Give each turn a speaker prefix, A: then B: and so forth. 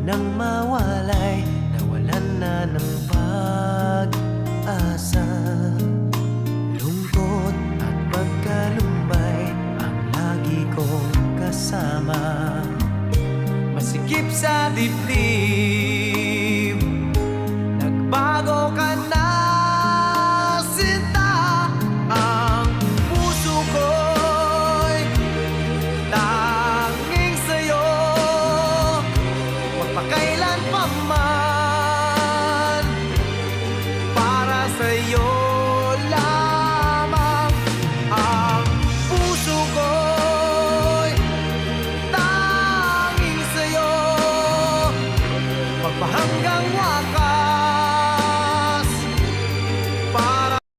A: nang mawalay, nawalan na ng pag-asa. Lungkot at pagkalumbay ang lagi kong kasama. Masikip sa dibdib